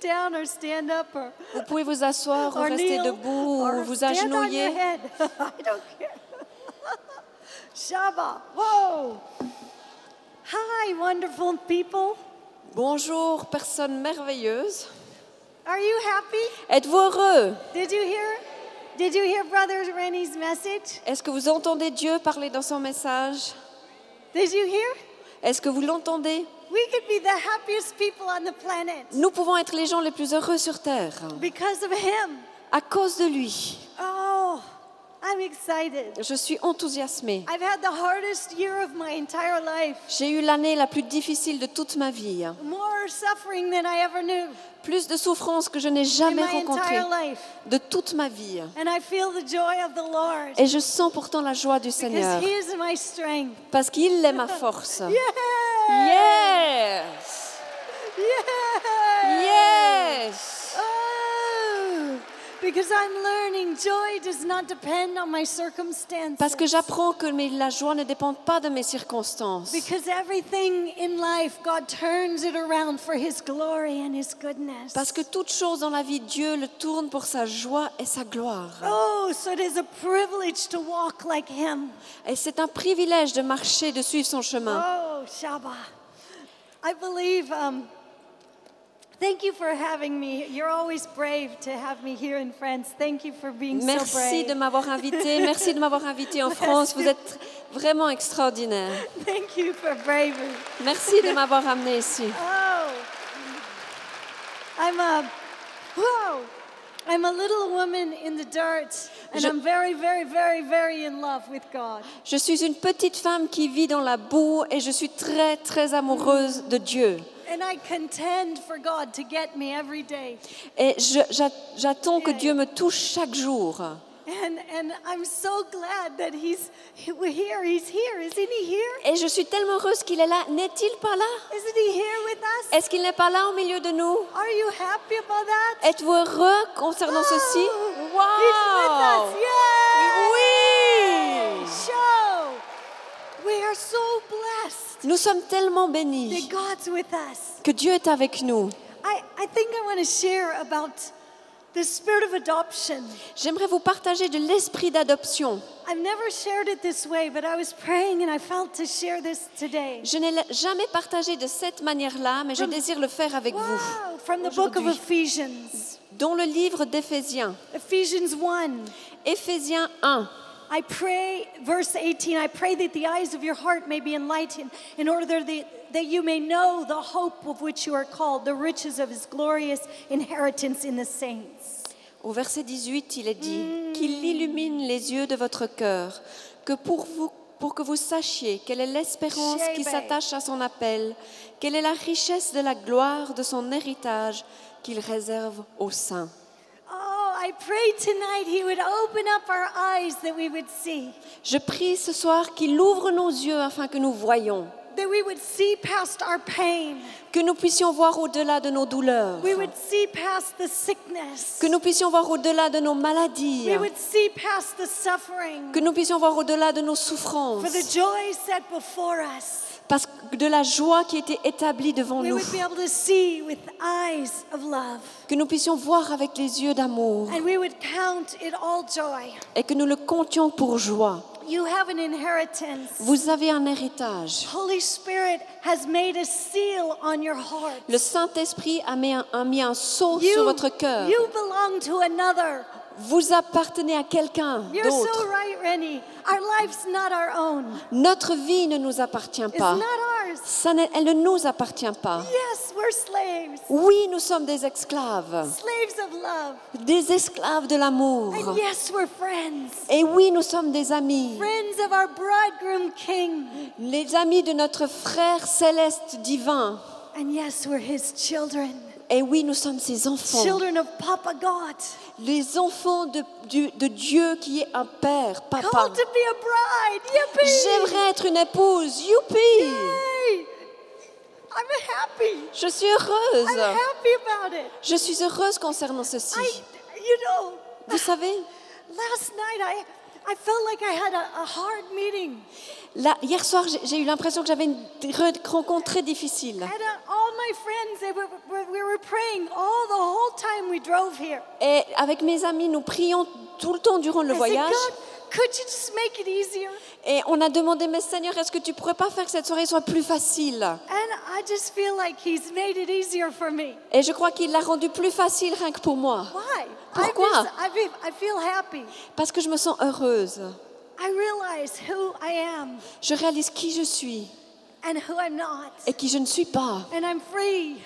down or stand up or Vous pouvez vous asseoir ou or rester kneel debout or ou vous stand on your agenouiller. head. I don't care. Shabbat. Whoa. Hi, wonderful people. Bonjour, personne merveilleuse. Are you happy? Êtes-vous heureux? Did you hear Brother Rennie's message? Est-ce que vous entendez Dieu parler dans son message? Did you hear? Est-ce que vous l'entendez? We could be the happiest people on the planet Nous pouvons être les gens les plus heureux sur Terre because of him. à cause de lui. Oh, I'm excited. Je suis enthousiasmée. I've had the hardest year of my entire life. J'ai eu l'année la plus difficile de toute ma vie. More suffering than I ever knew Plus de souffrances que je n'ai in jamais my rencontrées entire life. de toute ma vie. And I feel the joy of the Lord Et je sens pourtant la joie du because Seigneur he is my strength. parce qu'il est ma force. Yeah! Yes! Yeah! Yes! Oh, because I'm learning joy does not depend on my circumstances. Parce que j'apprends que la joie ne dépend pas de mes circonstances. Because everything in life, God turns it around for His glory and His goodness. Parce que toute chose dans la vie, Dieu le tourne pour sa joie et sa gloire. Oh, so it is a privilege to walk like Him. Et c'est un privilège de marcher, de suivre son chemin. Oh, Shabbat. I believe, thank you for having me. You're always brave to have me here in France. Thank you for being so Merci brave. de m'avoir invité. Merci de m'avoir invité en France. Vous êtes vraiment extraordinaire. Thank you for bravery. Merci de m'avoir amené ici. Oh, I'm a little woman in the dirt, and I'm very, very, very, very in love with God. Je suis une petite femme qui vit dans la boue et je suis très, très amoureuse de Dieu. And I contend for God to get me every day. Et j'attends que Dieu me touche chaque jour. And I'm so glad that He's here. He's here. Isn't He here? Et je suis tellement heureuse qu'il est là. N'est-il pas là? Isn't He here with us? Est-ce qu'il n'est pas là au milieu de nous? Are you happy about that? Êtes-vous heureux concernant ceci? He's with Wow! us. Yay! Oui! Show. We are so blessed Nous sommes tellement bénis that God's with us. que Dieu est avec nous. I think I want to share about the spirit of adoption. J'aimerais vous partager de l'esprit d'adoption. I've never shared it this way, but I was praying and I felt to share this today. Je n'ai jamais partagé de cette manière-là, mais je désire le faire avec vous. Wow, from the book of Aujourd'hui. Ephesians. Dans le livre d'Éphésiens, Ephesians 1. Éphésiens 1. I pray, verse 18, I pray that the eyes of your heart may be enlightened in order that you may know the hope of which you are called, the riches of His glorious inheritance in the saints. Au verset 18, il est dit qu'il illumine les yeux de votre cœur, que pour que vous sachiez quelle est l'espérance qui s'attache à son appel, quelle est la richesse de la gloire de son héritage qu'il réserve aux saints. Oh, I pray tonight He would open up our eyes that we would see. Je prie ce soir qu'il ouvre nos yeux afin que nous voyions, That we would see past our pain. que nous puissions voir au-delà de nos douleurs, We would see past the sickness. que nous puissions voir au-delà de nos maladies, We would see past the suffering. que nous puissions voir au-delà de nos For souffrances, the joy set before us. parce que de la joie qui était établie devant We nous, would be able to see with eyes of love. que nous puissions voir avec les yeux d'amour And we would count it all joy. et que nous le comptions pour joie. You have an inheritance. Vous avez un héritage. Holy Spirit has made a seal on your heart. Le Saint-Esprit a mis un sceau sur votre cœur. You belong to another. Vous appartenez à quelqu'un You're so d'autre. right, Rennie. Our life's not our own. Notre vie ne nous appartient It's pas. not ours. Elle ne nous appartient pas. Yes, we're slaves. Oui, nous sommes des esclaves. Slaves of love. Des esclaves de l'amour. And yes, we're friends. Et oui, nous sommes des amis. Friends of our bridegroom king. Les amis de notre frère céleste divin. And yes, we're his children. Et oui, nous sommes ses enfants. Children of Papa God. Les enfants de Dieu qui est un père, papa. Called to be a bride. Yippee! J'aimerais être une épouse. Youpi! Yay! I'm happy. Je suis heureuse. I'm happy about it. Je suis heureuse concernant ceci. You know, Vous savez, last night I felt like I had a hard meeting. hier soir, j'ai eu l'impression que j'avais une rencontre très difficile. All my friends, we were praying all the whole time we drove here. Et avec mes amis, nous prions tout le temps durant le I said, voyage. God, could you just make it easier? Et on a demandé, mais Seigneur, est-ce que tu pourrais pas faire que cette soirée soit plus facile? And I just feel like He's made it easier for me. Et je crois qu'il l'a rendu plus facile rien que pour moi. Why? Pourquoi? I feel happy. Parce que je me sens heureuse. I realize who I am Je réalise qui je suis and who I'm not. et qui je ne suis pas. And I'm free.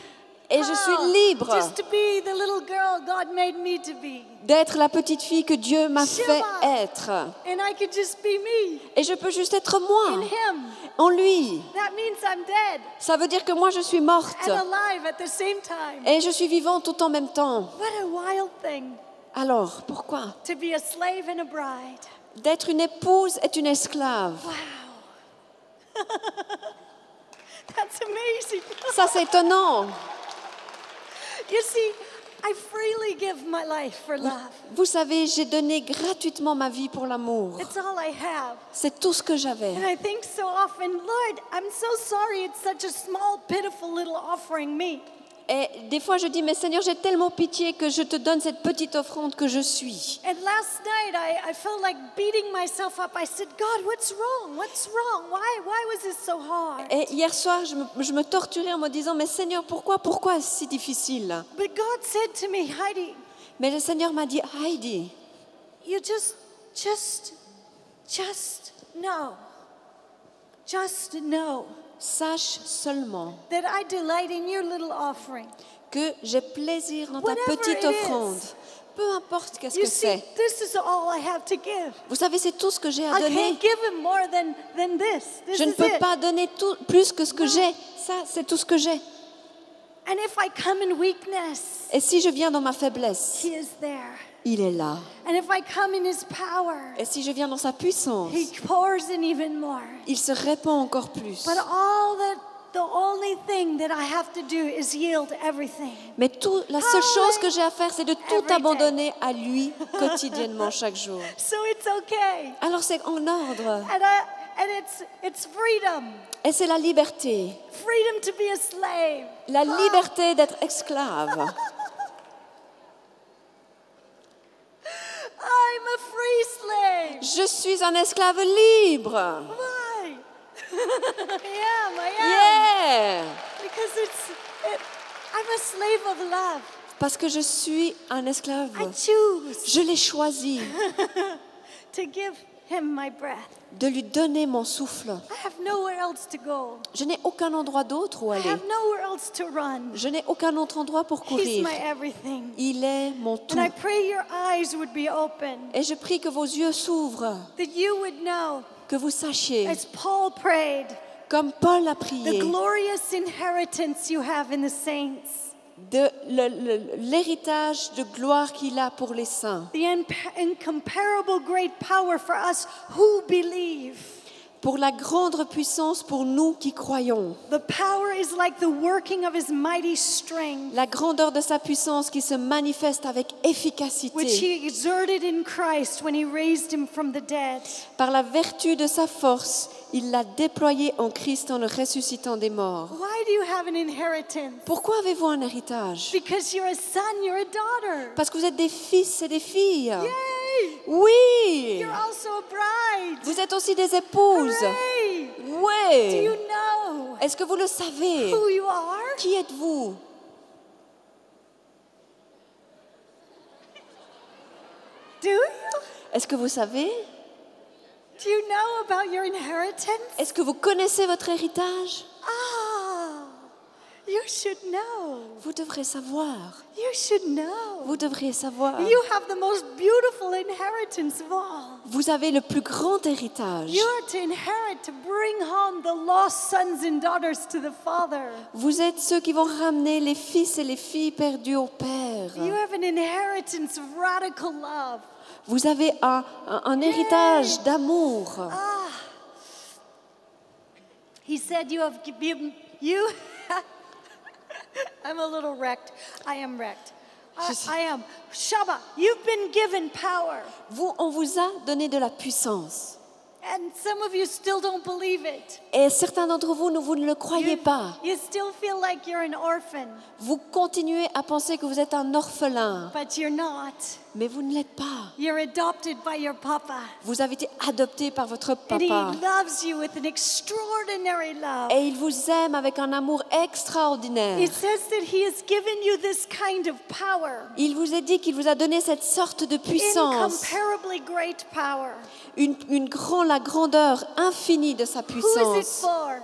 Et je suis libre Just to be the little girl God made me to be. d'être la petite fille que Dieu m'a fait être. And I could just be me Et je peux juste être in moi, Him. en lui. That means I'm dead Ça veut dire que moi je suis morte and alive at the same time. et je suis vivante tout en même temps. What a wild thing Alors, pourquoi? to be a slave and a bride. D'être une épouse est une esclave. Wow. That's amazing. Ça, c'est étonnant. You see, I freely give my life for love. Vous savez, j'ai donné gratuitement ma vie pour l'amour. It's all I have. C'est tout ce que j'avais. And I think so often, Lord, I'm so sorry it's such a small, pitiful little offering me. Et des fois, je dis, mais Seigneur, j'ai tellement pitié que je te donne cette petite offrande que je suis. And last night, I felt like beating myself up. I said, God, what's wrong? What's wrong? Why was this so hard? Et hier soir, je me torturais en me disant, mais Seigneur, pourquoi est-ce si difficile? But God said to me, Heidi, Mais le Seigneur m'a dit, Heidi, you just know. Just know sache seulement that I delight in your little offering. que j'ai plaisir dans ta Whatever petite it offrande. is. Peu importe qu'est-ce You que see, c'est. this is all I have to give. Vous savez, c'est tout ce que j'ai à I donner. can't give him more than this. This Je ne is peux it. pas donner plus que ce que j'ai. Ça, c'est tout ce que j'ai. And if I come in weakness, Et si je viens dans ma faiblesse, He is there. il est là. And if I come in His power, Et si je viens dans sa puissance, He pours in even more. il se répand encore plus. But the only thing that I have to do is yield everything. Mais la seule chose que j'ai à faire, c'est de Every tout day. abandonner à lui quotidiennement, chaque jour. So it's okay. Alors c'est en ordre. And it's freedom. Et c'est la liberté. Freedom to be a slave. La liberté d'être esclave. I'm a free slave. Je suis un esclave libre. Why? I am. Yeah! Because I'm a slave of love. Parce que je suis un esclave. I choose Je l'ai choisi to give Him my breath. de lui donner mon souffle. I have nowhere else to go. Je n'ai aucun endroit d'autre où I aller. have nowhere else to run. Je n'ai aucun autre endroit pour He's courir. my everything. Il est mon tout. And I pray your eyes would be open, Et je prie que vos yeux s'ouvrent, that you would know, que vous sachiez, as Paul prayed, comme Paul a the prié, glorious inheritance you have in the saints, de l'héritage de gloire qu'il a pour les saints, the incomparable great power for us who believe. pour la grande puissance pour nous qui croyons, The power is like the working of His mighty strength, la grandeur de sa puissance qui se manifeste avec which efficacité He exerted in Christ when He raised Him from the dead. par la vertu de sa force. Il l'a déployé en Christ en le ressuscitant des morts. Why do you have an inheritance? Pourquoi avez-vous un héritage? Because you're a son, you're a daughter. Parce que vous êtes des fils et des filles. Yay! Oui! You're also a bride. Vous êtes aussi des épouses. Hooray! Do Oui! you know Est-ce que vous le savez? who you are? Qui êtes-vous? Do you? Est-ce que vous savez? Do you know about your inheritance? Est-ce que vous connaissez votre héritage? Ah, you should know. Vous devrez savoir. You should know. Vous devriez savoir. You have the most beautiful inheritance of all. Vous avez le plus grand héritage. You are to inherit, to bring home the lost sons and daughters to the Father. Vous êtes ceux qui vont ramener les fils et les filles perdus au Père. You have an inheritance of radical love. Vous avez un héritage d'amour. Ah. He said you have given you. I'm a little wrecked. I am wrecked. I am. Shaba, you've been given power. On vous a donné de la puissance. And some of you still don't believe it. Et certains d'entre vous, vous ne le croyez pas. You still feel like you're an orphan, Vous continuez à penser que vous êtes un orphelin, but you're not. mais vous ne l'êtes pas. You're adopted by your papa. Vous avez été adopté par votre And he papa. loves you with an extraordinary love. Et il vous aime avec un amour extraordinaire. It says that he has given you this kind of power. Il vous a dit qu'il vous a donné cette sorte de puissance, Incomparably great power. la grandeur infinie de sa Who is it puissance. for?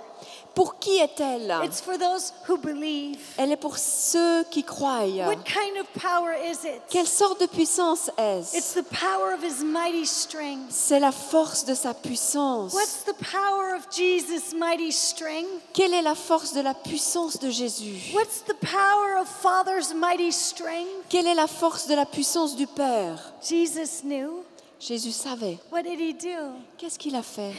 Pour qui est-elle? It's for those who believe. Elle est pour ceux qui croient. What kind of power is it? Quelle sorte de puissance It's est-ce? the power of his mighty strength. C'est la force de sa puissance. What's the power of Jesus' mighty strength? Quelle est la force de la puissance de Jésus? What's the power of Father's mighty strength? Quelle est la force de la puissance du Père? Jesus knew. Jésus savait. What did he do? Qu'est-ce qu'il a fait?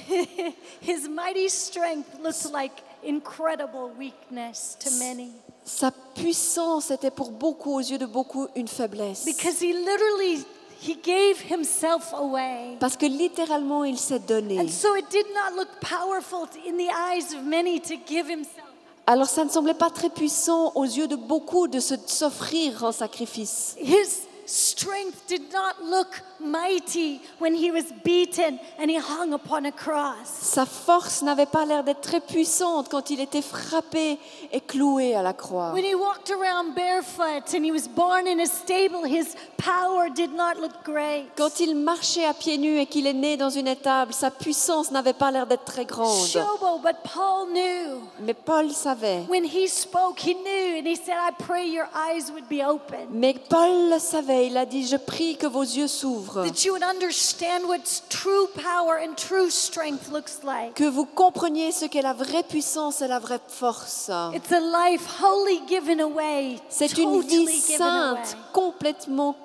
His mighty strength looked like incredible weakness to many. Sa puissance était pour beaucoup, aux yeux de beaucoup, une faiblesse. Because he gave himself away. Parce que littéralement, il s'est donné. And so it did not look powerful in the eyes of many to give himself. Alors ça ne semblait pas très puissant aux yeux de beaucoup de s'offrir en sacrifice. His strength did not look mighty when he was beaten and he hung upon a cross. Sa force n'avait pas l'air d'être très puissante quand il était frappé et cloué à la croix. When he walked around barefoot and he was born in a stable, his power did not look great. Quand il marchait à pieds nus et qu'il est né dans une étable, sa puissance n'avait pas l'air d'être très grande. Shobo, but Paul knew. Mais Paul savait. When he spoke, he knew, and he said, I pray your eyes would be open. Mais Paul le savait. Il a dit, je prie que vos yeux s'ouvrent. That you would understand what true power and true strength looks like. Que vous compreniez ce qu'est la vraie puissance et la vraie force. It's a life wholly given away. C'est une vie Totally given away. sainte, complètement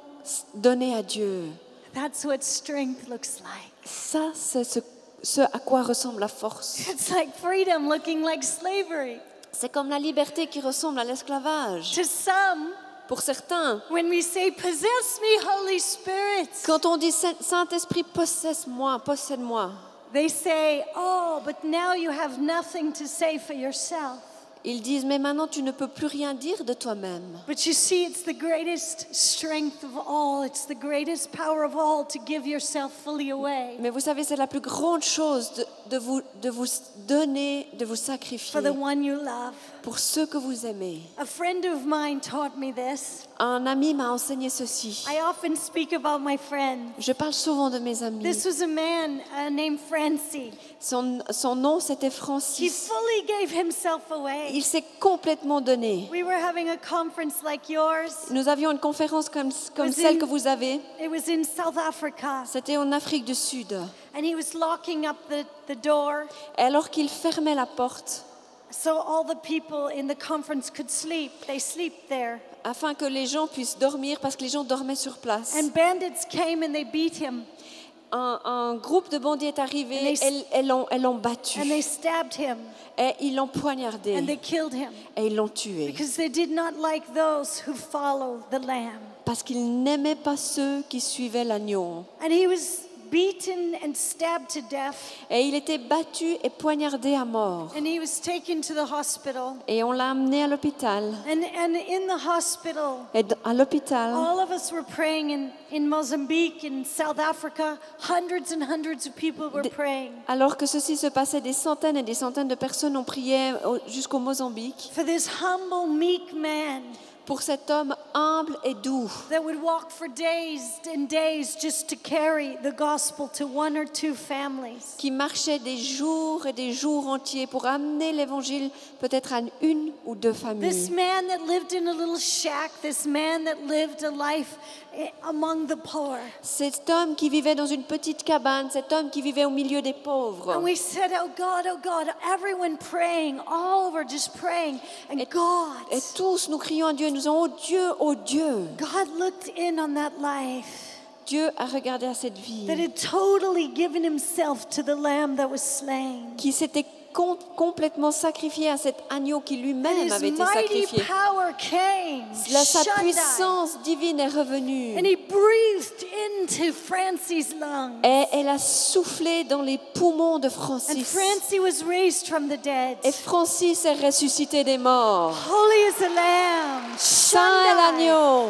donnée à Dieu. That's what strength looks like. Ça, c'est ce à quoi ressemble la force. It's like freedom looking like slavery. C'est comme la liberté qui ressemble à l'esclavage. To some, Pour certains, when we say, possess me, Holy Spirit, quand on dit Saint-Esprit, possède-moi, possède-moi, they say, oh, but now you have nothing to say for yourself. ils disent, mais maintenant tu ne peux plus rien dire de toi-même. But you see, it's the greatest strength of all. It's the greatest power of all to give yourself fully away Mais vous savez, c'est la plus grande chose de vous donner, de vous for sacrifier the one you love. pour ceux que vous aimez. A friend of mine taught me this. Un ami m'a enseigné ceci. I often speak about my friend. Je parle souvent de mes amis. This was a man named Francie. Son nom, c'était He Francis. fully gave himself away. Il s'est complètement donné. We were having a conference like yours. Nous avions une conférence comme celle que vous avez. It was in South Africa. C'était en Afrique du Sud. And he was locking up the door Et alors qu'il fermait la porte, so all the people in the conference could sleep. They sleep there. afin que les gens puissent dormir, parce que les gens dormaient sur place. And bandits came and they beat him. Un groupe de bandits est arrivé, et l'ont battu. And they stabbed him. Et ils l'ont And poignardé. they killed him. Et ils l'ont tué. Because they did not like those who follow the Lamb. Parce qu'ils n'aimaient pas ceux qui suivaient l'agneau. And he was beaten and stabbed to death. Et il était battu et poignardé à mort. And he was taken to the hospital. Et on l'a amené à l'hôpital. And in the hospital, Et à l'hôpital, all of us were praying in Mozambique, in South Africa. Hundreds and hundreds of people were praying alors que ceci se passait, des centaines et des centaines de personnes ont prié jusqu'au Mozambique for this humble, meek man pour cet homme humble et doux that would walk for days and days just to carry the gospel to one or two families. qui marchait des jours et des jours entiers pour amener l'évangile peut-être à une ou deux This familles. man that lived in a little shack, this man that lived a life among the poor. Cet homme qui vivait dans une petite cabane, cet homme qui vivait au milieu des pauvres. And we said, oh God, everyone praying, all over just praying. And Et God tous nous crions à Dieu, nous disons, oh Dieu, oh Dieu. God looked in on that life Dieu a regardé à cette vie that had totally given himself to the lamb that was slain. qui s'était complètement sacrifié à cet agneau qui And lui-même his avait été mighty sacrifié. power came. Sa Shaddai. puissance divine est revenue. And he breathed into Francie's lungs. Et elle a soufflé dans les poumons de And Francis. Francie was raised from the dead. Et Francis est ressuscité des morts. Holy is the Lamb. Saint est Shaddai. l'agneau.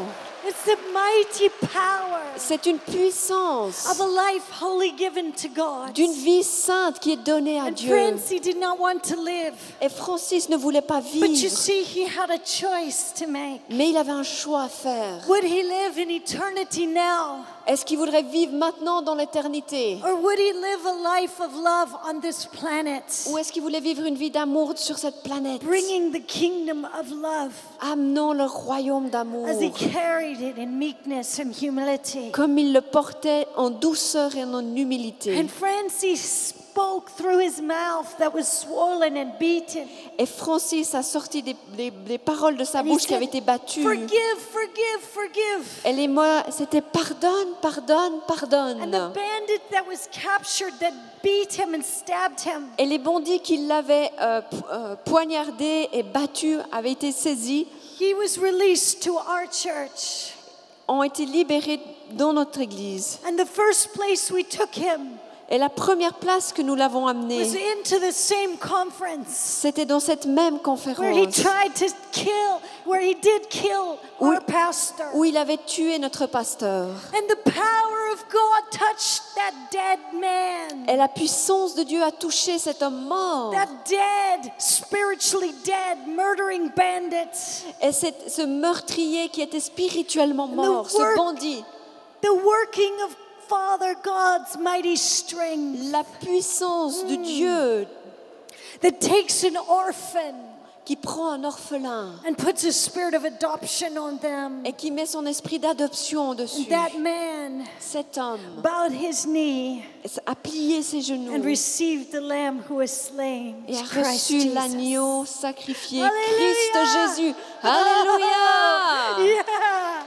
It's the mighty power C'est une puissance of a life wholly given to God. d'une vie sainte qui est donnée à And Dieu. Francie did not want to live. Et Francis ne voulait pas But you vivre, see, he had a choice to make. mais il avait un choix à faire. Would he live in eternity now? Est-ce qu'il voudrait vivre maintenant dans l'éternité? Or would he live a life of love on this planet? Ou est-ce qu'il voulait vivre une vie d'amour sur cette planète? Bringing the kingdom of love Amenons le royaume d'amour, as he carried it in meekness and humility. comme il le portait en douceur et en humilité. And Francis spoke through his mouth that was swollen and beaten. Et Francis a sorti des paroles de sa And he bouche qui said, avaient été battues. forgive, forgive, forgive. Et les mots, c'était pardonne, pardonne, And the pardonne. bandit that was captured that beat him and stabbed him. Et les bandits qui l'avaient poignardé et battu avaient été saisis, He was released to our church. ont été libérés dans notre église. And the first place we took him Et la première place que nous l'avons was amené, into the same conference c'était dans cette même where he conférence tried to kill, where he did kill Oui. our pastor. où il avait tué notre pasteur. And the power of God touched that dead man. Et la puissance de Dieu a touché cet homme mort. That dead, spiritually dead, murdering bandit. Et ce meurtrier qui était spirituellement mort, ce work- bandit, The working of Father God's mighty strength la puissance de Dieu that takes an orphan qui prend un orphelin and puts a spirit of adoption on them. et qui met son esprit d'adoption dessus. That man Cet homme bowed his knee a plié ses and genoux received the lamb who was slain, et a Christ reçu Jesus. l'agneau sacrifié, Alléluia. Christ Jésus. Alléluia! Yeah.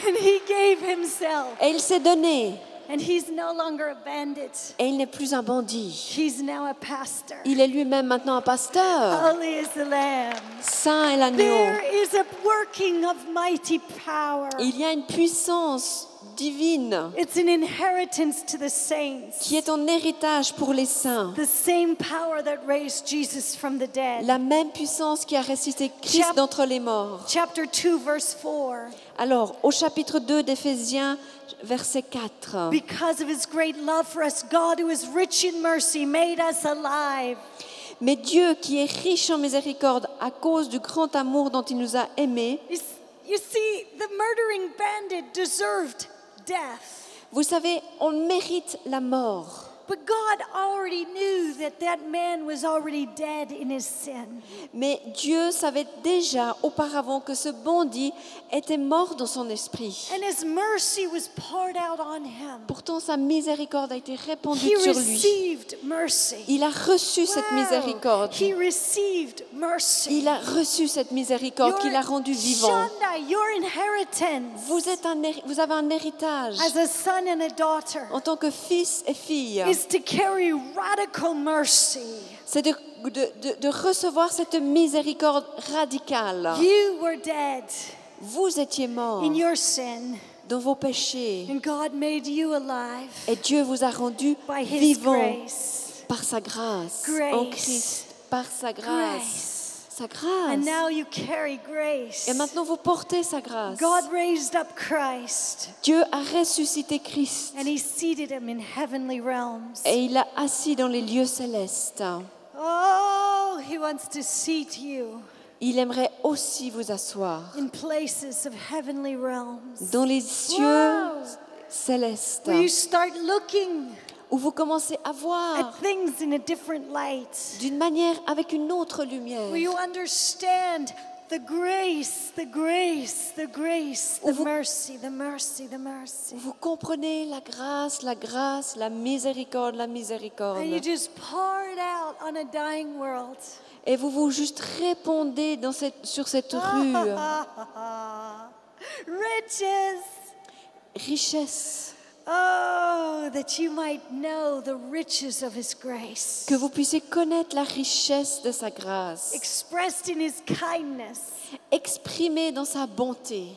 And he gave himself. Et il s'est donné. And he's no longer a bandit. Et il n'est plus un bandit. He's now a pastor. Il est lui-même maintenant un pasteur. Holy is the Lamb. Saint est l'agneau. There is a working of mighty power. Il y a une puissance divine It's an inheritance to the saints. qui est en héritage pour les saints. The same power that raised Jesus from the dead. La même puissance qui a ressuscité Christ d'entre les morts. Chapter 2, verse 4. Alors, au chapitre 2 d'Éphésiens, verset 4. Because of his great love for us, God, who is rich in mercy, made us alive. Mais Dieu, qui est riche en miséricorde, à cause du grand amour dont il nous a aimés, You see, the murdering bandit deserved death. vous savez, on mérite la mort. But God already knew that that man was already dead in his sin. Mais Dieu savait déjà auparavant que ce bandit était mort dans son esprit. And his mercy was poured out on him. Pourtant, sa miséricorde a été répandue He sur lui. received mercy. Il a reçu cette Wow. miséricorde. He received mercy. Il a reçu cette miséricorde qui l'a rendu vivant. Shanda, your inheritance Vous avez un héritage as a son and a daughter en tant que fils et fille. is to carry radical mercy. C'est de recevoir cette miséricorde radicale. You were dead Vous étiez morts in your sin, dans vos péchés and God made you alive et Dieu vous a rendu by His vivants grace. par sa grâce, Grace. en Christ, par sa grâce, Grace. sa And grâce. now you carry grace. Et maintenant vous portez sa grâce. God raised up Christ, Dieu a ressuscité Christ and He seated Him in heavenly realms. et il l'a assis dans les lieux célestes. Oh, He wants to seat you Il aimerait aussi vous asseoir in places of heavenly realms. dans les cieux Wow. célestes Where you start looking où vous commencez à voir at things in a different light. d'une manière avec une autre lumière. Where you understand the grace, the grace, the grace, the Où vous- mercy, the mercy, the mercy. Vous comprenez la grâce, la miséricorde, la miséricorde. And you just pour it out on a dying world. Et vous juste répondez sur cette rue. Riches, Richesse, Oh, that you might know the riches of his grace, Que vous puissiez connaître la richesse de sa grâce, expressed in his kindness. exprimée dans sa bonté.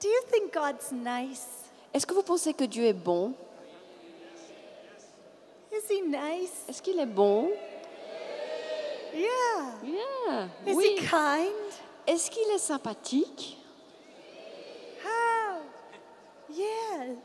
Do you think God's nice? Est-ce que vous pensez que Dieu est bon? Is he nice? Est-ce qu'il est bon? Yeah. Yeah. Is Oui. he kind? Est-ce qu'il est sympathique? How? Yeah.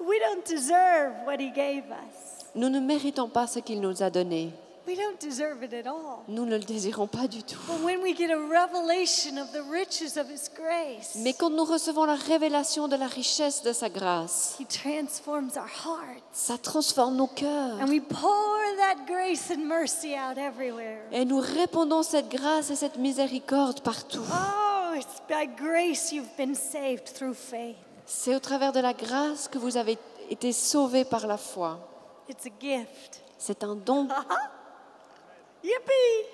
We don't deserve what he gave us. Nous ne méritons pas ce qu'il nous a donné. We don't deserve it at all. Nous ne le désirons pas du tout. But when we get a revelation of the riches of his grace, Mais quand nous recevons la révélation de la richesse de sa grâce, he transforms our hearts. ça transforme nos cœurs. And we pour that grace and mercy out everywhere. Et nous répandons cette grâce et cette miséricorde partout. Oh, it's by grace you've been saved through faith. C'est au travers de la grâce que vous avez été sauvés par la foi. It's a gift. C'est un don. Yippee!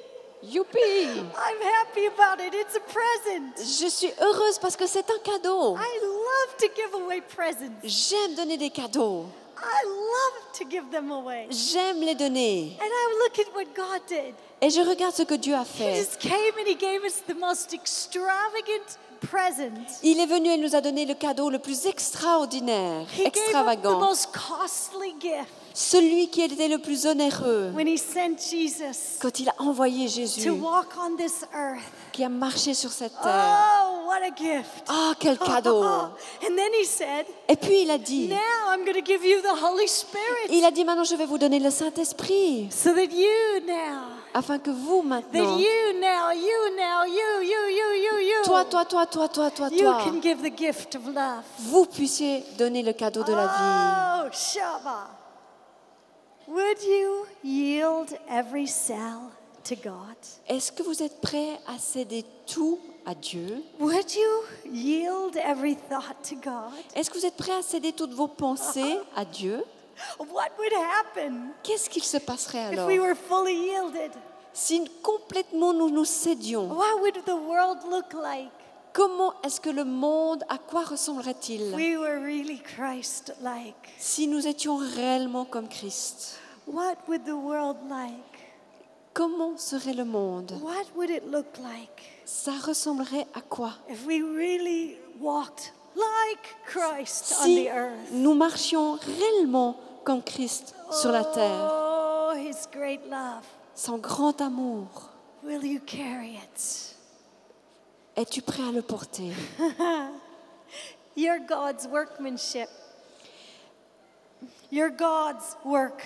Youpi! I'm happy about it. It's a present. Je suis heureuse parce que c'est un cadeau. I love to give away presents. J'aime donner des cadeaux. I love to give them away. J'aime les donner. And I look at what God did. Et je regarde ce que Dieu a He fait. just came and he gave us the most extravagant present. Il est venu et nous a donné le cadeau le plus extraordinaire, He gave up the extravagant. most costly gift Celui qui était le plus onéreux when he sent Jesus quand il a envoyé to Jésus, walk on this earth. qui a marché sur cette terre. Oh, what a gift. Ah, quel cadeau! And then he said, Et puis il a dit, now I'm going to give you the Holy Spirit il a dit maintenant je vais vous donner le Saint-Esprit, so that you now, afin que vous that maintenant, you now, you, toi, you can give the gift of love. vous puissiez donner le cadeau de la vie. Oh, Shabbat. Would you yield every cell to God? Est-ce que vous êtes prêts à céder tout à Dieu? Would you yield every thought to God? Est-ce que vous êtes prêts à céder toutes vos pensées à Dieu? What would happen Qu'est-ce qu'il se passerait if alors we were fully yielded? si complètement nous nous cédions? What would the world look like? Comment est-ce que le monde, à quoi ressemblerait-il If we were really Christ-like. si nous étions réellement comme Christ? What would the world like? Comment serait le monde? What would it look like Ça ressemblerait à quoi if we really walked like Christ on si the earth? nous marchions réellement comme Christ sur la terre? Oh, his great love. Son grand amour, Will you carry it? es-tu prêt à le porter? You're God's workmanship. You're God's work.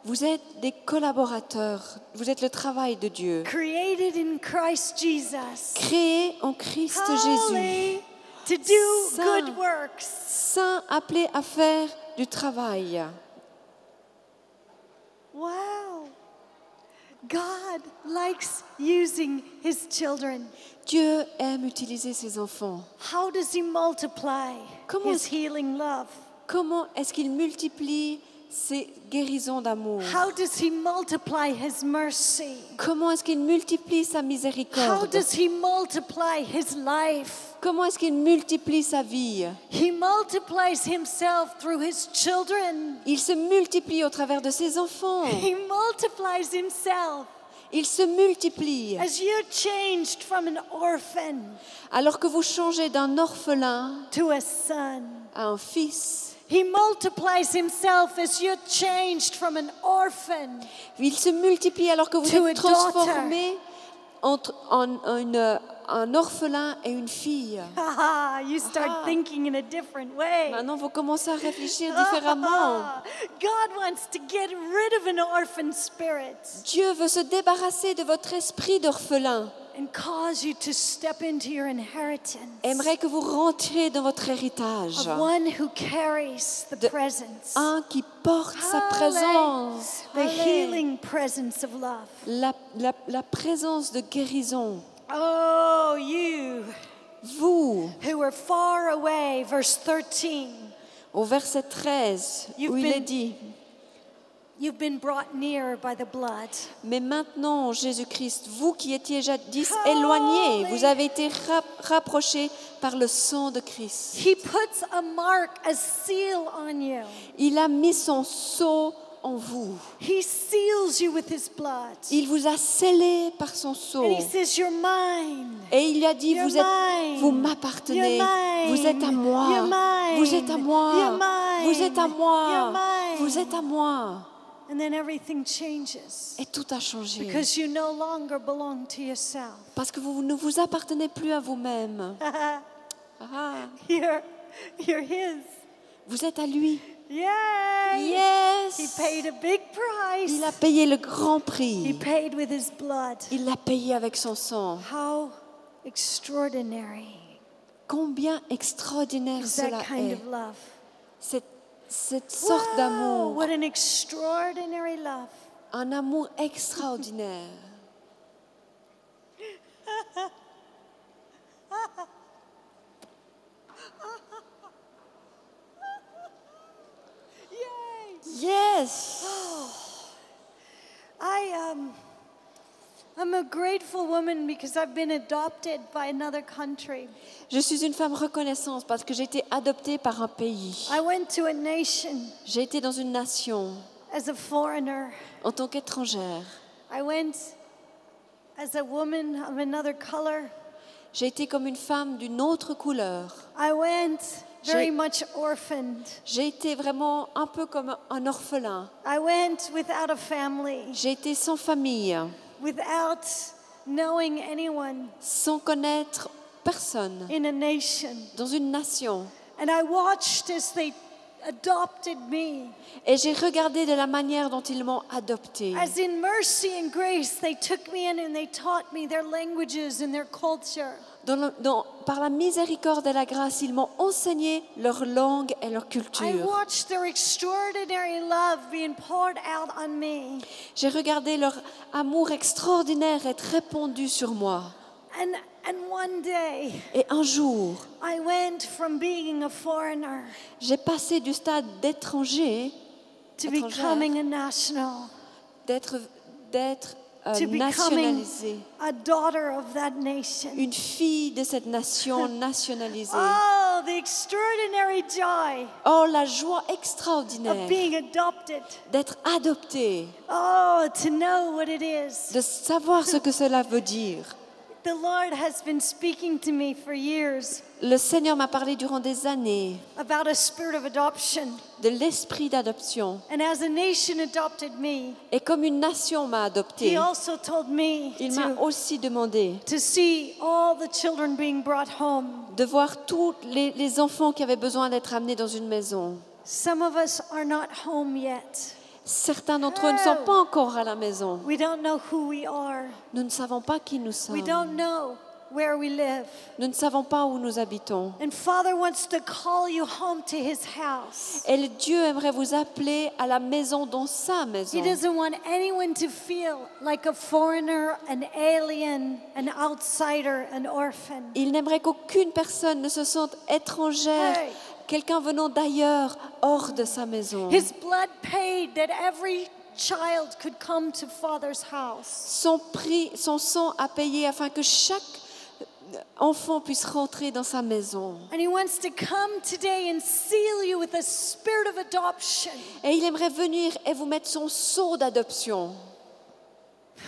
Vous êtes des collaborateurs, vous êtes le travail de Dieu, Created in Christ Jesus. créés en Christ Jésus, Holy to do Saint. good works. saints appelés à faire du travail. Wow. God likes using his children. Dieu aime utiliser ses enfants. How does he multiply Comment his healing love? Comment est-ce qu'il multiplie ses guérisons d'amour? How does he multiply his mercy? Comment est-ce qu'il multiplie sa How miséricorde? does he multiply his life? Comment est-ce qu'il multiplie sa vie? He multiplies himself through his children. Il se multiplie au travers de ses enfants. He multiplies himself Il se multiplie. as you're changed from an orphan Alors que vous changez d'un orphelin to a son. à un fils, He multiplies himself as you're changed from an orphan. il se multiplie alors que vous To a êtes transformés en un orphelin et une fille. You start thinking in a different way. Maintenant, vous commencez à réfléchir différemment. God wants to get rid of an orphan spirit Dieu veut se débarrasser de votre esprit d'orphelin. and cause you to step into your inheritance Aimerait que vous rentriez dans votre héritage. of one who carries the De presence, Un qui porte sa présence. the healing presence of love. La présence de guérison. Oh, you Vous, who were far away, verse 13. au verset 13, You've où il been- est dit, you've been brought near by the blood. Mais maintenant, Jésus-Christ, vous qui étiez jadis Holy. éloignés, vous avez été rapprochés par le sang de Christ. He puts a mark, a seal on you. Il a mis son sceau en vous. He seals you with his blood. Il vous a scellé par son sceau. And he says, you're mine. Et il a dit, You're vous mine. m'appartenez, You're mine. vous êtes à moi, You're mine. vous êtes à moi, You're mine. vous êtes à moi, You're mine. vous êtes à moi. And then everything changes. Et tout a changé. Because you no longer belong to yourself. Parce que vous ne vous appartenez plus à vous-même. Ah, You're his. vous êtes à lui. Yay! He Yes! paid a big price. Il a payé le grand He prix. paid with his blood. Il l'a payé avec son sang. How extraordinary Combien extraordinaire is cela that kind est. of love. Cette sorte Wow, d'amour. what an extraordinary love. Un amour extraordinaire. Yay! Yes! I'm a grateful woman because I've been adopted by another country. Je suis une femme reconnaissante parce que j'ai été adoptée par un pays. I went to a nation J'ai été dans une nation as a foreigner. en tant qu'étrangère. I went as a woman of another color. J'ai été comme une femme d'une autre couleur. I went very J'ai- much orphaned. J'ai été vraiment un peu comme un orphelin. I went without a family, J'ai été sans famille, without knowing anyone sans connaître personne, in a nation. dans une nation. And I watched as they adopted me. Et j'ai regardé de la manière dont ils m'ont adoptée. As in mercy and grace, they took me in and they taught me their languages and their culture. Par la miséricorde et la grâce, ils m'ont enseigné leur langue et leur I culture. watched their extraordinary love being poured out on me. J'ai regardé leur amour extraordinaire être répandu sur moi. And one day, Et un jour, I went from being a foreigner j'ai passé du stade d'étranger, to étrangère, becoming a national, d'être to becoming nationalisée. a daughter of that nation. Une fille de cette nation nationalisée. Oh, the extraordinary joy Oh, la joie of extraordinaire being adopted. d'être adoptée, Oh, to know what it is. de savoir ce que cela veut dire. The Lord has been speaking to me for years Le Seigneur m'a parlé durant des années about a spirit of adoption. de l'esprit d'adoption. And as a nation adopted me, Et comme une nation m'a He adoptée, also told me il m'a aussi demandé to see all the children being brought home. de voir tous les enfants qui avaient besoin d'être amenés dans une maison. Some of us are not home yet. Certains d'entre eux ne sont pas encore à la maison. We don't know who we are. Nous ne savons pas qui nous We sommes. don't know where we live. Nous ne savons pas où nous habitons. And Father wants to call you home to His house. Et le Dieu aimerait vous appeler à la maison, dans sa maison. He doesn't want anyone to feel like a foreigner, an alien, an outsider, an orphan. Il n'aimerait qu'aucune personne ne se sente étrangère, Hey. quelqu'un venant d'ailleurs, hors de sa maison. His blood paid that every child could come to Father's house. Son sang a payé afin que chaque enfant puisse rentrer dans sa maison. And He wants to come today and seal you with a spirit of adoption. Et il aimerait venir et vous mettre son sceau d'adoption.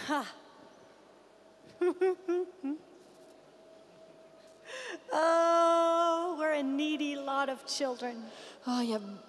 Ha. Oh, we're a needy lot of children. Oh,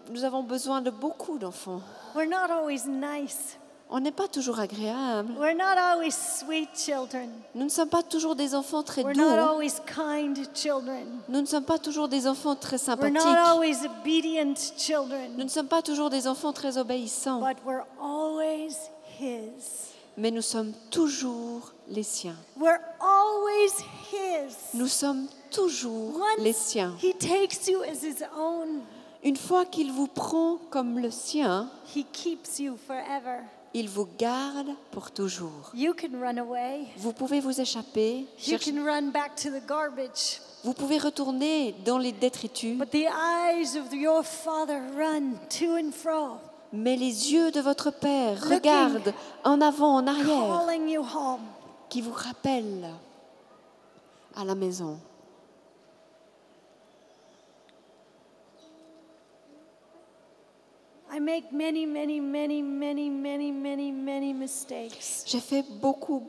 nous avons besoin de beaucoup d'enfants. We're not always nice. On n'est pas toujours agréable. We're not always sweet children. Nous ne sommes pas toujours des enfants très We're doux. not always kind children. Nous ne sommes pas toujours des enfants très We're sympathiques. not always obedient Nous children. ne sommes pas toujours des enfants très obéissants. But we're always His. Mais nous sommes toujours les siens. We're always His. Nous sommes toujours les siens. He takes you as His own, Une fois qu'il vous prend comme le sien, He keeps you forever. il vous garde pour toujours. You can run away. Vous pouvez vous échapper, You can run back to the garbage. vous pouvez retourner dans les détritus, But the eyes of your Father run to and fro. Mais les yeux de votre Père Looking, regardent en avant, en arrière, calling you home. qui vous rappellent à la maison. I make many mistakes. J'ai fait beaucoup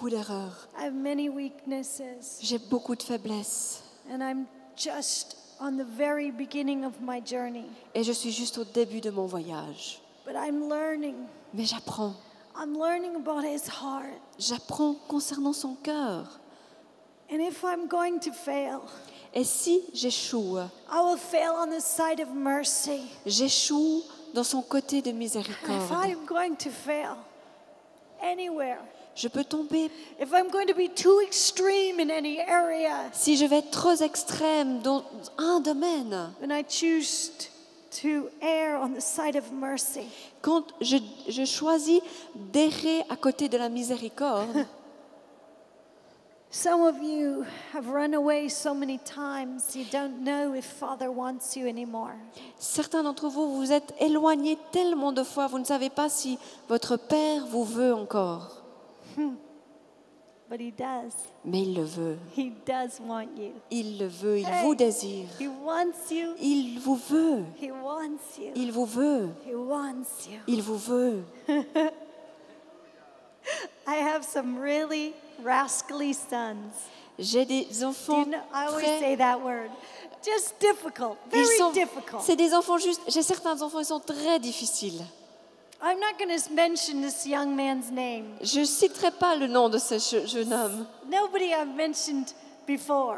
d'erreurs. I have many weaknesses. J'ai beaucoup de faiblesses. And I'm just on the very beginning of my journey. Et je suis juste au début de mon voyage. But I'm learning. Mais j'apprends. I'm learning about his heart. J'apprends concernant son cœur. And if I'm going to fail, Et si j'échoue, I will fail on the side of mercy. j'échoue dans son côté de If miséricorde. I'm going to fail anywhere, Je peux tomber if I'm going to be too extreme in any area, si je vais être trop extrême dans un domaine. then I choose to err on the side of mercy. Quand je choisis d'errer à côté de la miséricorde, Some of you have run away so many times, you don't know if Father wants you anymore. certains d'entre vous vous êtes éloignés tellement de fois, vous ne savez pas si votre Père vous veut encore. But he does. Mais il le veut. He does want you. Il le veut, il Hey. vous désire. He wants you. Il vous veut. He wants you. Il vous veut. He wants you. Il vous veut. I have some really rascally sons. J'ai des Do enfants you know, I always très... say that word. Just difficult. Ils Very sont- difficult. C'est des enfants juste... J'ai certains enfants, ils sont très difficiles. I'm not going to mention this young man's name. Je ne citerai pas le nom de ce jeune homme. Nobody I've mentioned before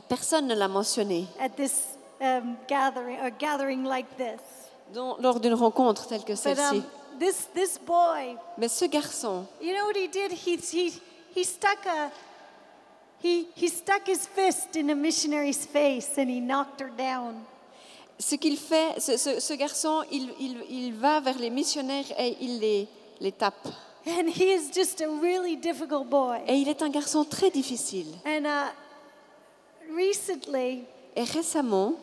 Personne ne l'a mentionné at this gathering like this. lors d'une rencontre telle que But celle-ci. this boy, Mais ce garçon, you know what he did? He stuck his fist in a missionary's face and he knocked her down. ce qu'il fait, ce garçon, il va vers les missionnaires et il les tape. And he is just a really difficult boy. Et il est un garçon très difficile. And recently, Et récemment,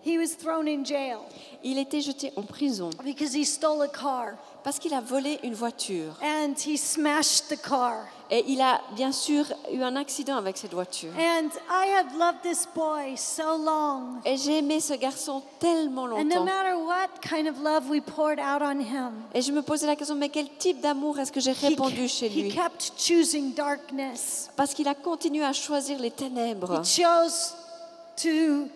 he was thrown in jail il était jeté en prison because he stole a car parce qu'il a volé une voiture. and he smashed the car. Et il a bien sûr eu un accident avec cette voiture. And I have loved this boy so long. Et j'ai aimé ce garçon tellement And no longtemps. matter what kind of love we poured out on him, Et je me posais la question, mais quel type d'amour est-ce que j'ai répandu chez he lui? kept choosing darkness. Parce qu'il a continué à choisir les ténèbres. He chose to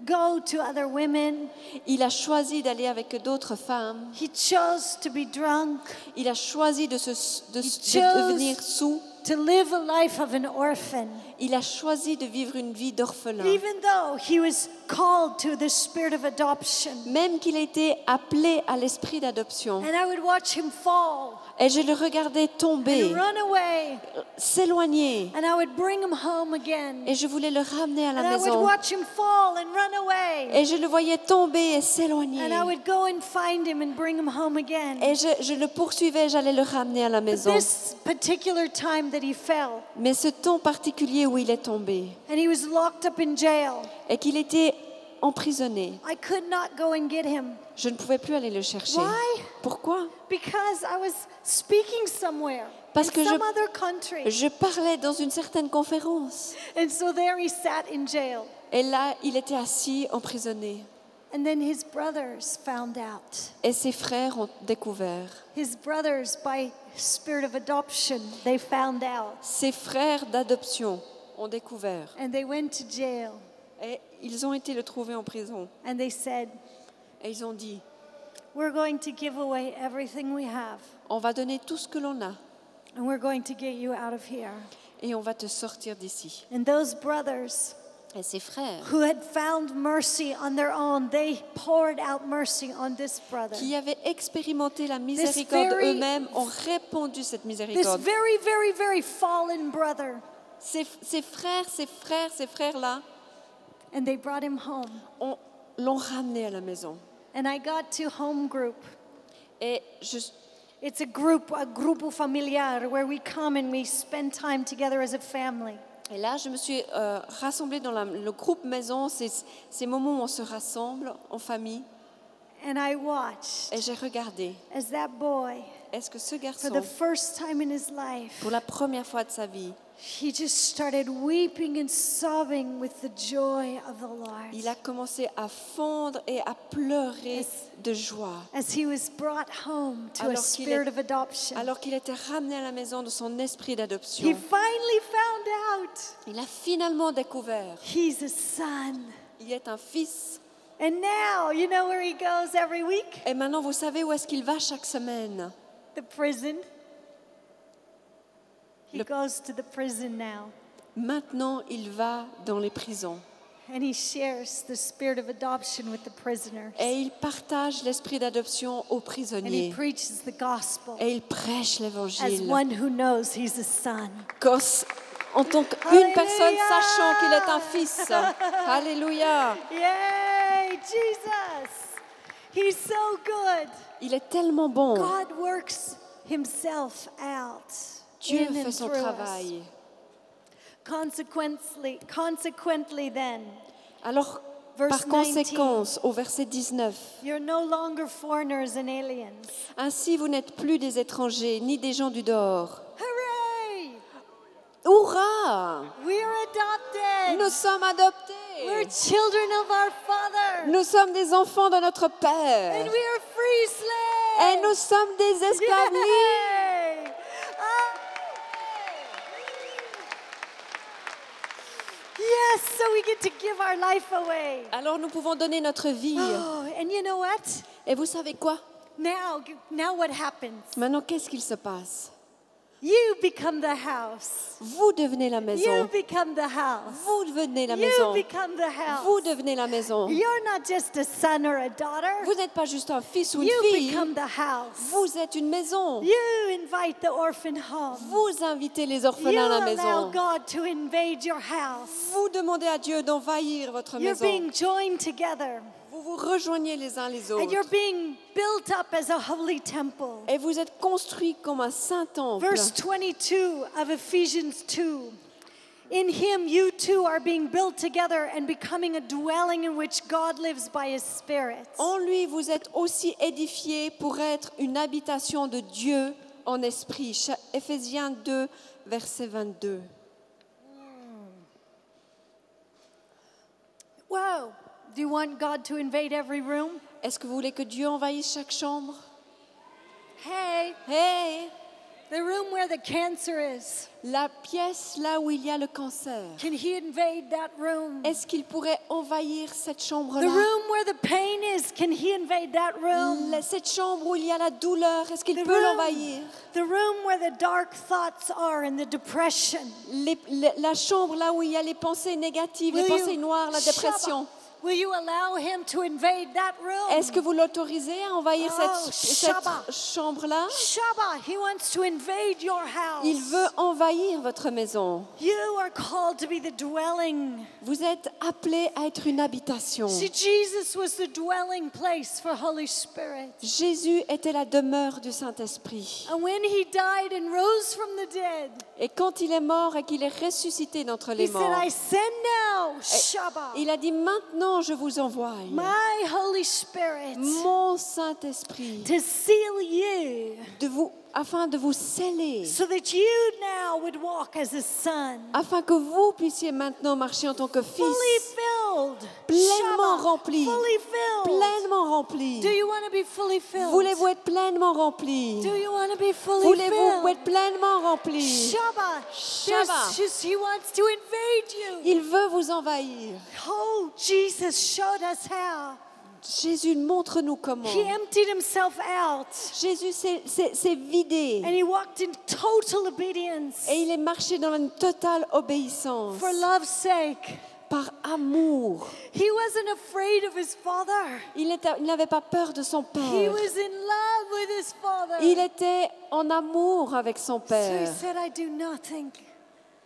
go to other women. Il a choisi d'aller avec d'autres femmes. He chose to be drunk, Il a choisi de chose- devenir saoul. to live a life of an orphan. Il a choisi de vivre une vie d'orphelin. Even though he was called to the spirit of adoption. Même qu'il a été appelé à l'esprit d'adoption. And I would watch him fall Et je le regardais tomber, and run away. s'éloigner. And I would bring him home again. Et je voulais le ramener à la And I would maison. watch him fall and run away. Et je le voyais tomber et s'éloigner. And I would go and find him and bring him home again. Et je le poursuivais, j'allais le ramener à la But maison. this particular time that he fell, Mais ce temps particulier où il est tombé and he was locked up in jail, et qu'il était emprisonné, I could not go and get him je ne pouvais plus aller le chercher. Why? Pourquoi? because I was speaking somewhere Parce in que some other country. je parlais dans une certaine conférence. And so there he sat in jail. Et là, il était assis, emprisonné. And then his brothers found out. Et ses frères ont découvert. His brothers, by spirit of adoption, they found out. Ses frères d'adoption ont découvert. And they went to jail Et ils ont été le trouver en prison. and they said, Et ils ont dit, we're going to give away everything we have on va donner tout ce que l'on a and we're going to get you out of here. et on va te sortir d'ici. And those brothers Et ses frères, who had found mercy on their own, they poured out mercy on this brother. qui avaient expérimenté la miséricorde very- eux-mêmes, ont répandu cette This miséricorde. very, very, very fallen brother. Ses frères-là, And they brought him home. l'ont ramené à la maison. And I got to home group. Et It's a grupo familiar, where we come and we spend time together as a family. et là, je me suis rassemblée dans le groupe maison, c'est ces moments où on se rassemble en famille. And I watched Et j'ai regardé. as that boy, Est-ce que ce for garçon, the first time in his life, pour la première fois de sa vie, he just started weeping and sobbing with the joy of the Lord. il a commencé à fondre et à pleurer de joie As he was brought home to a Alors qu'il spirit est- of adoption. alors qu'il était ramené à la maison de son esprit He d'adoption. finally found out Il a finalement découvert he's a son. qu'il est un fils. And now, you know where he goes every week? Et maintenant, vous savez où est-ce qu'il va chaque semaine? The prison. He Le- goes to the prison now. Maintenant, il va dans les prisons. And he shares the spirit of adoption with the prisoners. Et il partage l'esprit d'adoption aux And he prisonniers. preaches the gospel Et il prêche as l'évangile. one who knows he's a son. En tant qu'une Alléluia. personne sachant qu'il est un fils. Alléluia. Yay, Jesus! He's so good. Il est tellement bon. God works himself out. Dieu in fait and son through us. travail. Consequently then, Alors, Verse par conséquence, au verset 19, you're no longer foreigners and aliens. ainsi vous n'êtes plus des étrangers ni des gens du dehors. Hooray! Hurrah! We're adopted. Nous sommes adoptés. We're children of our Father. Nous sommes des enfants de notre And Père. we are free slaves. Et nous sommes des esclaves libres. Yay! Yes, so we get to give our life away. Alors nous pouvons donner notre vie. Oh, and you know what? Et vous savez quoi? Now what happens? Maintenant, qu'est-ce qu'il se passe? You become the house. Vous devenez la You maison. become the house. Vous devenez la You maison. become the house. Vous devenez la maison. You're not just a son or a daughter. Vous n'êtes pas juste un fils ou une You fille. become the house. Vous êtes une maison. You invite the orphan home. Vous invitez les You orphelins à la allow maison. God to invade your house. Vous demandez à Dieu d'envahir votre You're maison. being joined together. Vous vous rejoignez les uns les And you're autres. being built up as a holy temple. Et vous êtes construits comme un saint temple. Verse 22 of Ephesians 2. In him you too are being built together and becoming a dwelling in which God lives by his Spirit. En lui, vous êtes aussi édifiés pour être une habitation de Dieu en esprit. Éphésiens 2, verset 22. Wow. Do you want God to invade every room? Est-ce que vous voulez que Dieu envahisse chaque chambre? Hey, Hey! the room where the cancer is. La pièce là où il y a le cancer. Can he invade that room? Est-ce qu'il pourrait envahir cette The chambre-là? room where the pain is, can he invade that room? Cette chambre où il y a la douleur, est-ce qu'il The peut room, l'envahir? the room where the dark thoughts are and the depression. La chambre là où il y a les pensées négatives, les Will pensées you- noires, la dépression. Shabbat, will you allow him to invade that room? Est-ce que vous l'autorisez à envahir Oh, cette Shabbat. chambre-là? Shabbat, he wants to invade your house. Il veut envahir votre maison. You are called to be the dwelling. Vous êtes appelés à être une habitation. See, Jesus was the dwelling place for Holy Spirit. Jésus était la demeure du Saint-Esprit. And when he died and rose from the dead, Et quand il est mort et qu'il est ressuscité d'entre les he said, morts, I send now, Shabbat, il a dit maintenant je vous envoie my Holy Spirit mon Saint-Esprit to seal you afin de vous sceller, so that you now would walk as a son. afin que vous puissiez maintenant marcher en tant que Fully fils, filled. pleinement Shabbat, rempli, fully filled. pleinement rempli. Do you want to be fully filled? Voulez-vous être pleinement rempli? Do you want to be fully Voulez-vous filled? être pleinement rempli? Shabbat. Shabbat. He wants to invade you. Il veut vous envahir. Oh, Jesus showed us how. Jésus, montre-nous comment. He emptied himself out Jésus s'est vidé and he walked in total obedience et il est marché dans une totale obéissance for love's sake. par amour. He wasn't afraid of his father. Il n'avait pas peur de son He père. was in love with his father. Il était en amour avec son So he père. said, I do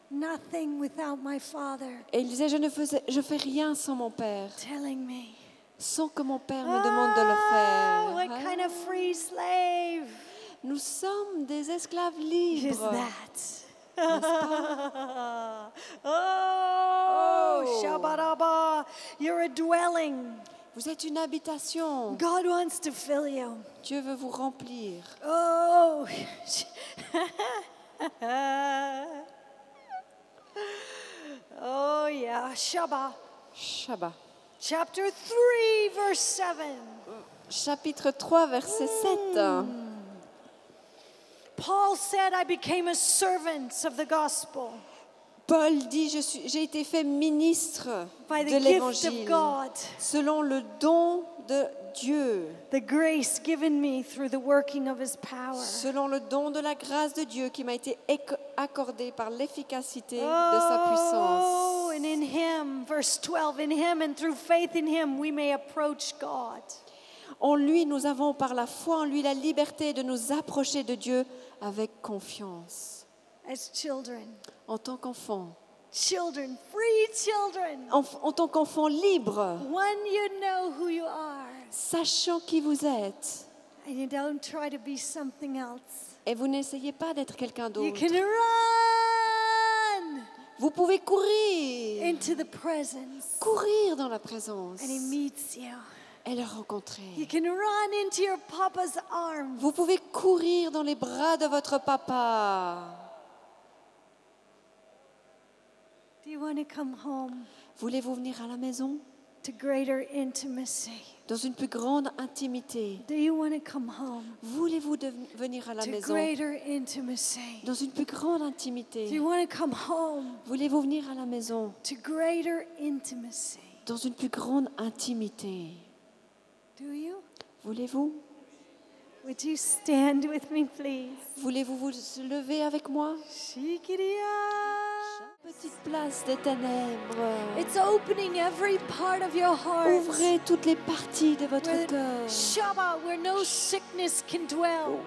nothing without my father Et il disait, je fais rien sans mon père, telling me. sans que mon père me demande de le Ah, what faire. kind of free slave Nous sommes des esclaves is libres. that? Oh, Oh. Shabbarabba, you're a dwelling. Vous êtes une habitation. God wants to fill you. Dieu veut vous remplir. Oh. Oh yeah, Shabbat. Shabbat. Chapter 3, verse 7. Chapitre 3, verset 7. Paul said, I became a servant of the gospel Paul dit, j'ai été fait ministre by de the gift of l'évangile God, selon le don de Dieu, the grace given me through the working of his power. selon le don de la grâce de Dieu qui m'a été accordé par l'efficacité de sa puissance. Oh, and in him, verse 12, in him and through faith in him we may approach God. En lui, nous avons par la foi en lui la liberté de nous approcher de Dieu avec confiance. As children, En tant qu'enfant, children, free children, en tant qu'enfant libre, when you know who you are sachant qui vous êtes, and you don't try to be something else. et vous n'essayez pas d'être quelqu'un You d'autre. can run Vous pouvez courir, into the presence courir dans la présence and he meets you. et le rencontrer. You can run into your papa's arms. Vous pouvez courir dans les bras de votre papa. Do you want to come home Voulez-vous venir à la maison to greater intimacy? dans une plus grande intimité? Do you want to come home Voulez-vous venir à la to maison greater intimacy? dans une plus grande Do intimité? you want to come home Voulez-vous venir à la maison to greater intimacy? dans une plus grande intimité? Do you? Voulez-vous? Would you stand with me, please? Voulez-vous vous lever avec moi? Shikiriya. Petite place des ténèbres. It's opening every part of your heart. Ouvrez toutes les parties de votre Where cœur. Shabbat, where no sickness can dwell.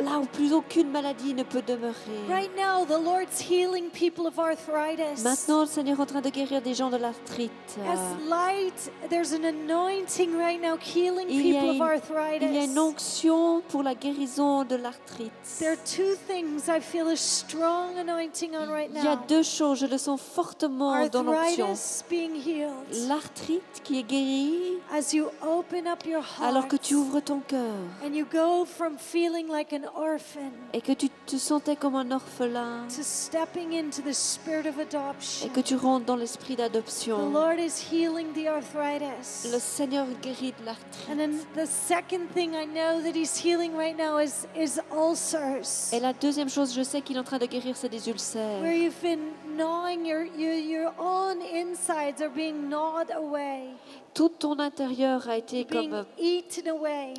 Là où plus aucune maladie ne peut demeurer. Right now, the Lord's healing people of arthritis. Maintenant, le Seigneur est en train de guérir des gens de l'arthrite. As light, there's an anointing right now healing Il y a people of une arthritis. onction pour la guérison de l'arthrite. There are two things I feel a strong anointing on right Il y a now. deux choses, je le sens fortement dans l'onction. Arthritis being healed. L'arthrite qui est guérie As you open up your alors que heart tu ouvres ton cœur and you go from feeling like an orphan et que tu te sentais comme un orphelin to stepping into the spirit of et adoption. que tu rentres dans l'esprit The d'adoption. Lord is healing the arthritis. Le Seigneur guérit de l'arthrite. And then the second thing I know that He's healing right now is ulcers. Et la deuxième chose, je sais qu'il est en train de guérir, c'est des ulcères. Where you've been gnawing, your own insides are being gnawed away, Tout ton intérieur a été being eaten away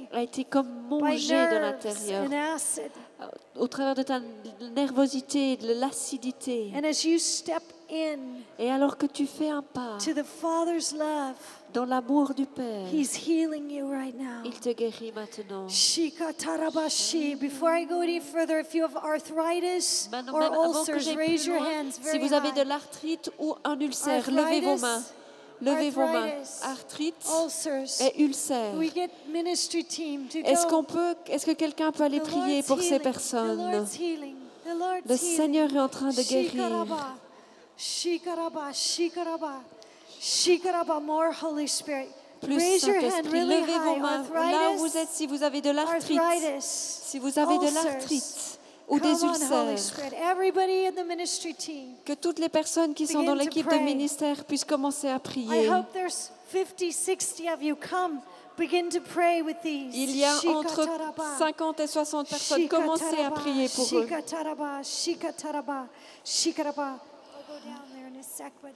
comme by mangé de nerves l'intérieur, and acid. au travers de ta nervosité, de l'acidité. And as you step in Et alors que tu fais un pas to the Father's love, dans l'amour du Père, He's healing you right now. il te guérit maintenant. Shika tarabashi. Before I go any further, if you have arthritis Maintenant, or même avant que ulcers, j'aille raise plus your loin, hands si very vous avez de high. l'arthrite ou un ulcère, levez vos mains. Levez vos mains. Arthritis, Arthrite ulcers. et ulcère. We get ministry team to Est-ce go. que quelqu'un peut aller The prier Lord's pour ces healing. The personnes? Lord's healing. The Lord's Le healing. Seigneur est en train de guérir. Shikaraba. Shikaraba. Shikaraba. Shikaraba. More Holy Spirit. Plus Raise your hand Saint-Esprit, really levez vos high. mains là où vous êtes. Si vous avez de l'arthrite, Arthritis. si vous avez de Ulcers. l'arthrite ou Come des on, Holy ulcères, Spirit. Everybody in the ministry team. que toutes les personnes qui sont Begin dans to l'équipe de pray. ministère puissent commencer à I prier. hope there's 50, 60 of you. Come, begin to pray with these. Il y a entre Shikataraba. 50 et 60 personnes. Commencez à prier pour eux. Shikataraba, shikataraba, shikaraba. I'll go down there in a sec, but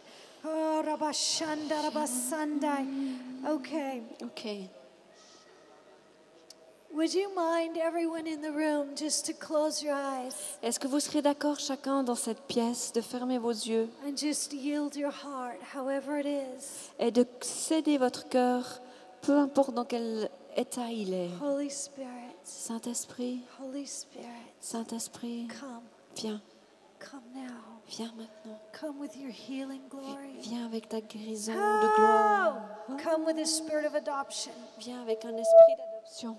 oh, rabashandaraba sandai. Okay. Ok. Would you mind, everyone in the room, just to close your eyes Est-ce que vous serez d'accord chacun dans cette pièce de fermer vos yeux and just yield your heart, however it is? et de céder votre cœur, peu importe dans quel état il est. Holy Spirit, Saint-Esprit, Holy Spirit, Saint-Esprit, come, viens, come now. viens maintenant. Come with your healing glory. Viens avec ta guérison de gloire. Oh, come with a spirit of adoption. Viens avec un esprit d'adoption.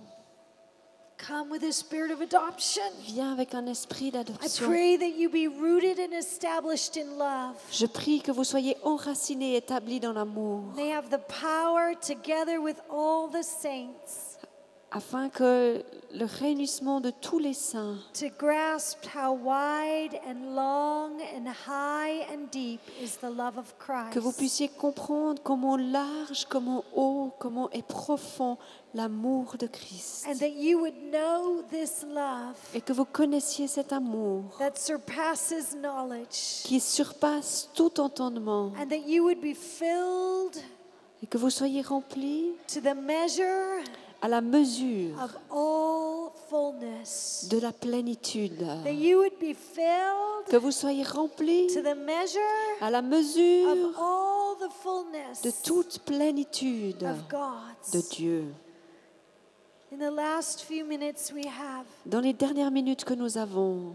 Come with a spirit of adoption. Viens avec un esprit I d'adoption. pray that you be rooted and established in love. Je prie que vous soyez enracinés et établis dans l'amour, They have the power together with all the saints afin que le réunissement de tous les saints, to grasp how wide and long and high and deep is the love of que vous Christ. puissiez comprendre comment large, comment haut, comment est profond l'amour de Christ. And that you would know this love Et que vous connaissiez cet amour that surpasses knowledge. qui surpasse tout entendement And that you would be filled et que vous soyez remplis to the measure à la mesure of all fullness. de la plénitude. That you would be filled Que vous soyez remplis to the measure à la of mesure all the fullness de toute plénitude of God. de Dieu. In the last few minutes we have, Dans les dernières minutes que nous avons,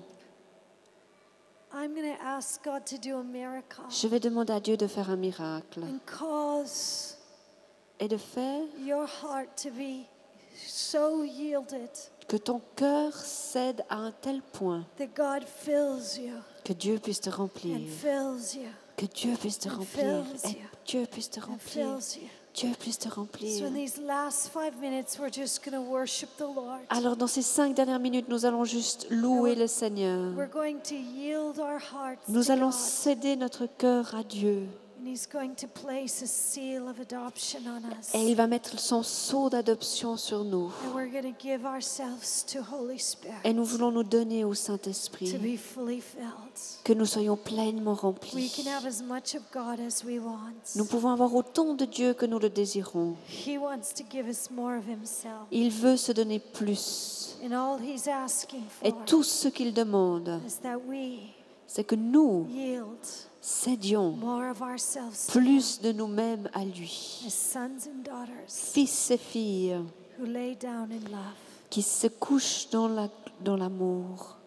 I'm going to ask God to do a miracle je vais demander à Dieu de faire un miracle and cause et de faire your heart to be so yielded que ton cœur cède à un tel point that God fills you que Dieu puisse te and remplir, fills you que Dieu puisse te and remplir, fills et you Dieu puisse te and remplir, fills you. Dieu puisse te So remplir. in these last 5 minutes, we're just going to worship the Lord. Alors dans ces 5 dernières minutes, nous allons juste louer le Seigneur. We're going to yield our hearts Nous to allons God. céder notre cœur à Dieu. And He's going to place a seal of adoption on us. Et il va mettre son sceau d'adoption sur nous. And we're going to give ourselves to Holy Spirit Et nous voulons nous donner au to Saint-Esprit, be fully filled. que nous soyons pleinement We remplis. can have as much of God as we want. Nous pouvons avoir autant de Dieu que nous le désirons. He wants to give us more of Himself. Il veut se donner plus. And all He's asking Et for tout ce qu'il demande, is that we c'est que nous yield cédions more of ourselves to plus de nous-mêmes à lui. as sons and daughters Fils et filles who lay down in love. qui se couchent dans l'amour.